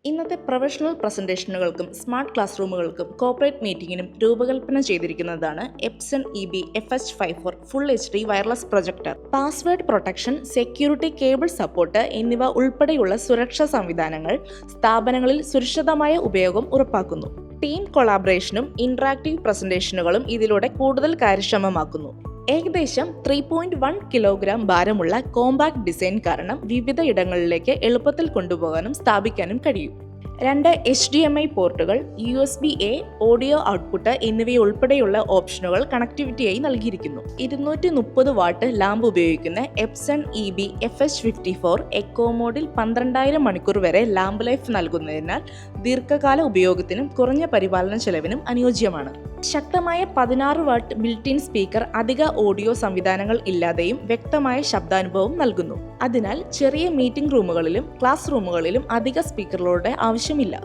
ഇന്നത്തെ പ്രൊഫഷണൽ പ്രസന്റേഷനുകൾക്കും smart class റൂമുകൾക്കും കോർപ്പറേറ്റ് മീറ്റിംഗിനും രൂപകൽപ്പന ചെയ്തിരിക്കുന്നതാണ് Epson EB FH54 full HD wireless projector. Password protection, security, cable support എന്നിവ ഉൾപ്പെടെയുള്ള സുരക്ഷാ സംവിധാനങ്ങൾ സ്ഥാപനങ്ങളിൽ സുരക്ഷിതമായ ഉപയോഗം ഉറപ്പാക്കുന്നു. ടീം കൊളാബറേഷനും ഇന്ററാക്റ്റീവ് പ്രസന്റേഷനുകളും ഇതിലൂടെ കൂടുതൽ കാര്യക്ഷമമാക്കുന്നു. ഏകദേശം 3.1 കിലോഗ്രാം ഭാരമുള്ള കോമ്പാക്ട് ഡിസൈൻ കാരണം വിവിധ ഇടങ്ങളിലേക്ക് എളുപ്പത്തിൽ കൊണ്ടുപോകാനും സ്ഥാപിക്കാനും കഴിയും. 2 HDMI പോർട്ടുകൾ, USB-A ഓഡിയോ ഔട്ട്പുട്ട് എന്നിവയുൾപ്പെടെയുള്ള ഓപ്ഷനുകൾ കണക്ടിവിറ്റിയായി നൽകിയിരിക്കുന്നു. 230 വാട്ട് ലാമ്പ് ഉപയോഗിക്കുന്ന എപ്സൺ EB FH54 എക്കോ മോഡിൽ 12,000 മണിക്കൂർ വരെ ലാമ്പ് ലൈഫ് നൽകുന്നതിനാൽ ദീർഘകാല ഉപയോഗത്തിനും കുറഞ്ഞ പരിപാലന ചെലവിനും അനുയോജ്യമാണ്. ശക്തമായ 16 വാട്ട് ബിൽറ്റ്-ഇൻ സ്പീക്കർ അധിക ഓഡിയോ സംവിധാനങ്ങൾ ഇല്ലാതെയും വ്യക്തമായ ശബ്ദാനുഭവം നൽകുന്നു. അതിനാൽ ചെറിയ മീറ്റിംഗ് റൂമുകളിലും ക്ലാസ് റൂമുകളിലും അധിക സ്പീക്കറുകളുടെ ആവശ്യമില്ല.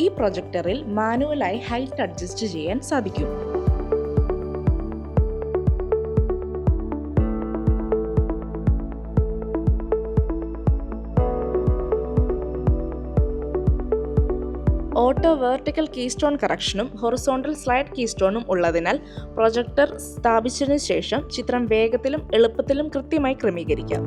ഈ പ്രൊജക്ടറിൽ മാനുവലായി ഹൈറ്റ് അഡ്ജസ്റ്റ് ചെയ്യാൻ സാധിക്കും. ഓട്ടോ വെർട്ടിക്കൽ കീസ്റ്റോൺ കറക്ഷനും ഹൊറിസോണ്ടൽ സ്ലൈഡ് കീസ്റ്റോണും ഉള്ളതിനാൽ പ്രൊജക്ടർ സ്ഥാപിച്ചതിനു ശേഷം ചിത്രം വേഗത്തിലും എളുപ്പത്തിലും കൃത്യമായി ക്രമീകരിക്കാം.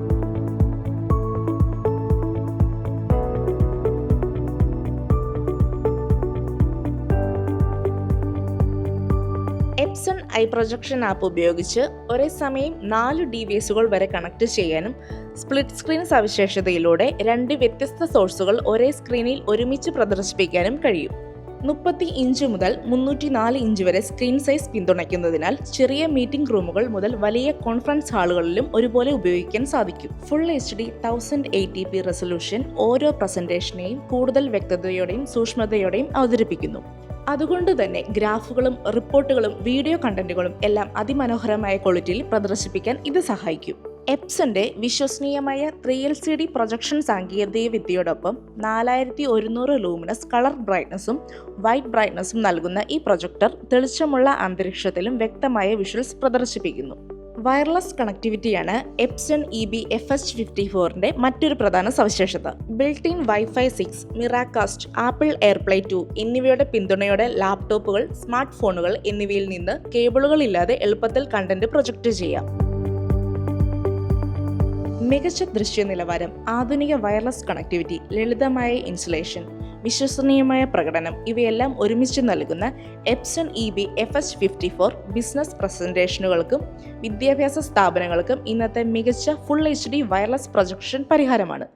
എപ്സൺ ഐ പ്രൊജക്ഷൻ ആപ്പ് ഉപയോഗിച്ച് ഒരേ സമയം 4 ഡിവൈസുകൾ വരെ കണക്ട് ചെയ്യാനും സ്പ്ലിറ്റ് സ്ക്രീൻ സവിശേഷതയിലൂടെ 2 വ്യത്യസ്ത സോഴ്സുകൾ ഒരേ സ്ക്രീനിൽ ഒരുമിച്ച് പ്രദർശിപ്പിക്കാനും കഴിയും. 30 ഇഞ്ച് മുതൽ 304 ഇഞ്ച് വരെ സ്ക്രീൻ സൈസ് പിന്തുണയ്ക്കുന്നതിനാൽ ചെറിയ മീറ്റിംഗ് റൂമുകൾ മുതൽ വലിയ കോൺഫറൻസ് ഹാളുകളിലും ഒരുപോലെ ഉപയോഗിക്കാൻ സാധിക്കും. ഫുൾ HD 1080p റെസൊല്യൂഷൻ ഓരോ പ്രസന്റേഷനെയും കൂടുതൽ വ്യക്തതയോടെയും സൂക്ഷ്മതയോടെയും അവതരിപ്പിക്കുന്നു. അതുകൊണ്ട് തന്നെ ഗ്രാഫുകളും റിപ്പോർട്ടുകളും വീഡിയോ കണ്ടന്റുകളും എല്ലാം അതിമനോഹരമായ ക്വാളിറ്റിയിൽ പ്രദർശിപ്പിക്കാൻ ഇത് സഹായിക്കും. എപ്സന്റെ വിശ്വസനീയമായ 3LCD പ്രൊജക്ഷൻ സാങ്കേതിക വിദ്യയോടൊപ്പം 4100 ലൂമിനസ് കളർ ബ്രൈറ്റ്നസും വൈറ്റ് ബ്രൈറ്റ്നസും നൽകുന്ന ഈ പ്രൊജക്ടർ തെളിച്ചമുള്ള അന്തരീക്ഷത്തിലും വ്യക്തമായ വിഷ്വൽസ് പ്രദർശിപ്പിക്കുന്നു. വയർലെസ് കണക്ടിവിറ്റിയാണ് എപ്സൺ EB FH54ന്റെ മറ്റൊരു പ്രധാന സവിശേഷത. Built-in Wi-Fi 6, Miracast, apple AirPlay 2 എന്നിവയുടെ പിന്തുണയോടെ ലാപ്ടോപ്പുകൾ, സ്മാർട്ട് ഫോണുകൾ എന്നിവയിൽ നിന്ന് കേബിളുകളില്ലാതെ എളുപ്പത്തിൽ കണ്ടന്റ് പ്രൊജക്റ്റ് ചെയ്യാം. മികച്ച ദൃശ്യ നിലവാരം, ആധുനിക വയർലെസ് കണക്ടിവിറ്റി, ലളിതമായ ഇൻസുലേഷൻ, വിശ്വസനീയമായ പ്രകടനം ഇവയെല്ലാം ഒരുമിച്ച് നൽകുന്ന എപ്സൺ EB FH54 ബിസിനസ് പ്രസന്റേഷനുകൾക്കും വിദ്യാഭ്യാസ സ്ഥാപനങ്ങൾക്കും ഇന്നത്തെ മികച്ച ഫുൾ HD വയർലെസ് പ്രൊജക്ഷൻ പരിഹാരമാണ്.